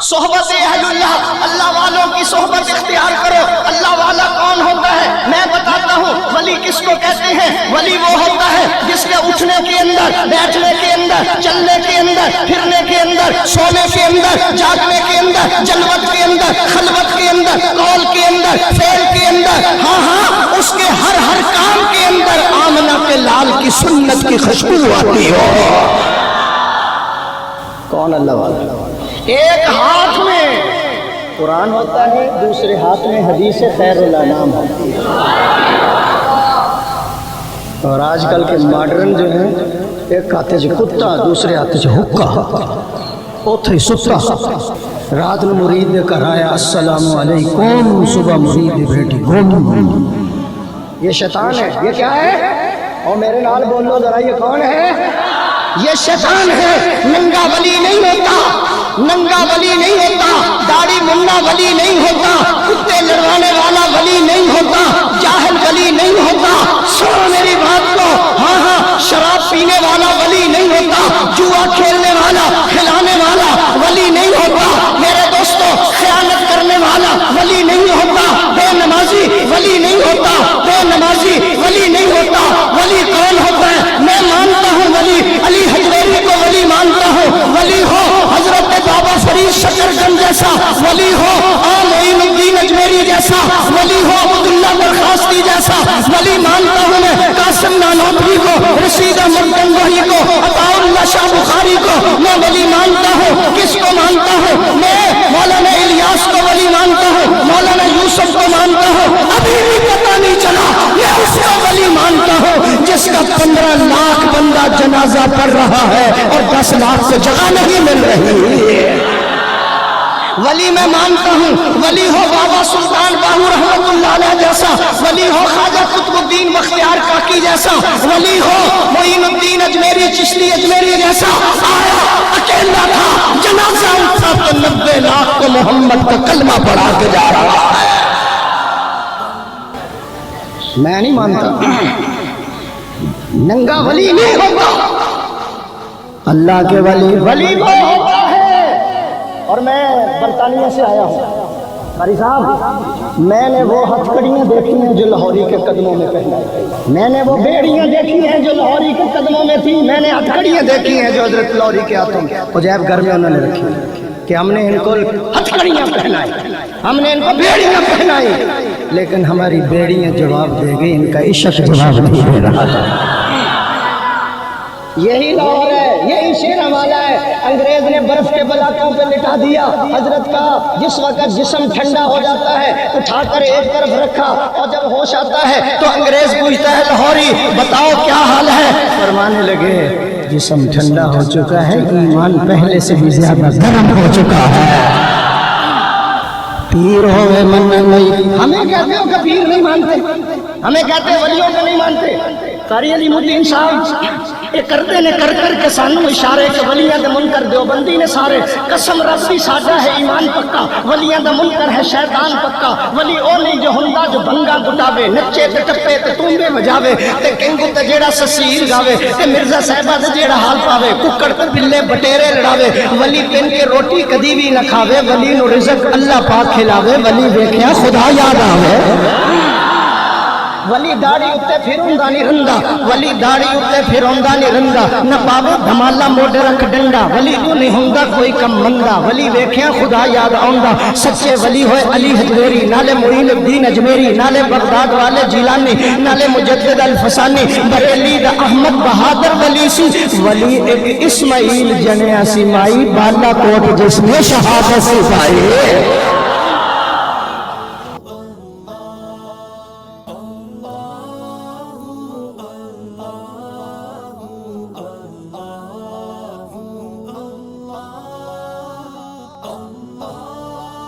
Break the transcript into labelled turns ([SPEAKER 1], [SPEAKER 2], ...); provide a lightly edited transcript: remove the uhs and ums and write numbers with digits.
[SPEAKER 1] صحبت اہل اللہ، اللہ والوں کی صحبت اختیار کرو۔ اللہ والا کون ہوتا ہے؟ میں بتاتا ہوں۔ ولی کس کو کہتے ہیں؟ ولی وہ ہوتا ہے جس کے اٹھنے کے اندر، بیٹھنے کے اندر، چلنے کے اندر، پھرنے کے اندر، سونے کے اندر، جاگنے کے اندر، جلوت کے اندر، خلوت کے اندر، قول کے اندر، فعل کے اندر، ہاں ہاں اس کے ہر کام کے اندر آمنہ کے لال کی سنت کی خوشبو آتی ہو۔ کون اللہ والا؟ ایک ہاتھ میں قرآن ہوتا ہے، دوسرے ہاتھ میں حدیث خیر الانام ہوتی ہے۔ اور آج کل کے ماڈرن جو ہیں، ایک ہاتھ سے کتا، دوسرے ہاتھ سے حکا، اوتھے ستا۔ رات میں مرید نے کرایا السلام علیکم، صبح مرید نے بیٹی گم۔ یہ شیطان ہے۔ یہ کیا ہے؟ اور میرے نال بولو ذرا، یہ کون ہے؟ یہ شیطان ہے۔ ننگا ولی نہیں ہوتا، ننگا ولی نہیں ہوتا، داڑھی منا ولی نہیں ہوتا، کتے لڑوانے والا ولی نہیں ہوتا، جاہل ولی نہیں ہوتا۔ سنو میری بات کو، ہاں ہاں شراب پینے والا ولی نہیں ہوتا، جوا کھیلنے والا، کھلانے والا ولی نہیں ہوتا۔ میرے دوستو، خیانت کرنے والا ولی نہیں ہوتا، بے نمازی ولی نہیں ہوتا، بے نمازی ولی نہیں ہوتا۔ ولی کون ہوتا ہے؟ میں مانتا ہوں ولی علی حجویری کو ولی مانتا ہوں۔ ولی ہو حضرت بابا فرید شکر گنج جیسا ولی ہو، معین الدین اجمیری جیسا ولی ہو، عبداللہ درخواستی جیسا ولی مانتا ہوں میں۔ قاسم نانوتوی کو، رشید احمد گنگوہی کو، عطا اللہ شاہ بخاری کو میں ولی مانتا ہوں۔ کس کو مانتا ہوں؟ میں مولانا الیاس کو ولی مانتا ہوں، مولانا یوسف کو مانتا ہوں۔ ابھی بھی پتہ نہیں چلا، میں اس کو ولی مانتا ہوں جس کا 15 لاکھ بندہ جنازہ پڑھ رہا ہے اور 10 لاکھ کو جگہ نہیں مل رہی ہے۔ ولی میں مانتا ہوں، ولی ہو بابا سلطان باہو رحمت اللہ علیہ جیسا، ولی ہو خواجہ قطب الدین بختیار کاکی جیسا، ولی ہو معین الدین اجمیری چشتی اجمیری جیسا۔ آیا اکیلا تھا، جنازہ اٹھا تو 90 لاکھ کو محمد کا کلمہ پڑھا کے جا رہا ہے۔ میں نہیں مانتا، ننگا ولی نہیں ہوتا، اللہ کے ولی ولی وہ ہوتا ہے۔ اور میں برطانیہ سے آیا ہوں قاری صاحب، میں نے وہ ہتھکڑیاں دیکھی ہیں جو لاہوری کے قدموں میں پہنائی، میں نے وہ بیڑیاں دیکھی ہیں جو لاہوری کے قدموں میں تھی، میں نے ہتھکڑیاں دیکھی ہیں جو حضرت لاہوری کے ہاتھوں میں عجیب گھر میں انہوں نے رکھی کہ ہم نے ان کو ہتھکڑیاں پہنائی، ہم نے ان کو بیڑیاں پہنائی، لیکن ہماری بیڑیاں جواب دے گئی، ان کا عشق جواب نہیں دے رہا تھا۔ یہی لاہور ہے، یہی شیرہ والا ہے۔ انگریز نے برف کے بلاکوں پہ لٹا دیا حضرت کا۔ جس وقت جسم ٹھنڈا ہو جاتا ہے اٹھا کر ایک طرف رکھا، اور جب ہوش آتا ہے تو انگریز پوچھتا ہے لاہوری بتاؤ کیا حال ہے؟ فرمانے لگے جسم ٹھنڈا ہو چکا ہے، ایمان پہلے سے بھی زیادہ گرم ہو چکا ہے۔ پیر ہوئے من نہیں، ہمیں کہتے ہو کہ پیر نہیں مانتے، ہمیں کہتے ہیں ولیوں کو نہیں مانتے۔ قاری علی الدین صاحب یہ کرتے نے کر کر کے سانو اشارے کہ ولیاں دا منکر دیوبندی نے سارے، قسم رب دی ساڈا ہے ایمان پکا، ولیاں دا منکر ہے شیطان پکا۔ ولی او نہیں جو ہوندا جو بھنگا گٹاوے، نچے تے ٹپے تے تونبے وجاوے، تے کنگو تے جیڑا سسیر گاوے، تے مرزا صاحبہ تے جیڑا حال پاوے، ککڑ تے بلے بٹیرے لڑاوے۔ ولی پن کے روٹی کدی بھی نہ کھاوے، ولی نو رزق اللہ پاک کھلاوے، ولی ویکھیا خدا یاد آوے۔ ولی داڑھی اتے پھروندا نہیں رندا، ولی داڑھی اتے پھروندا نہیں رندا، نہ پاوے دھمالا موڈے رکھ ڈنڈا، ولی تو نہیں ہوندا کوئی کم مندا، ولی ویکھیا خدا یاد آوندا۔ سچے ولی ہوئے علی حجویری، نالے معین الدین اجمیری، نالے بغداد والے جیلانی، نالے مجدد الفسانی، بریلی دا احمد بہادر ولی سی، ولی ایک اسماعیل جنیا سی مائی، بالا کوٹ جس نے شہادت سی پائی۔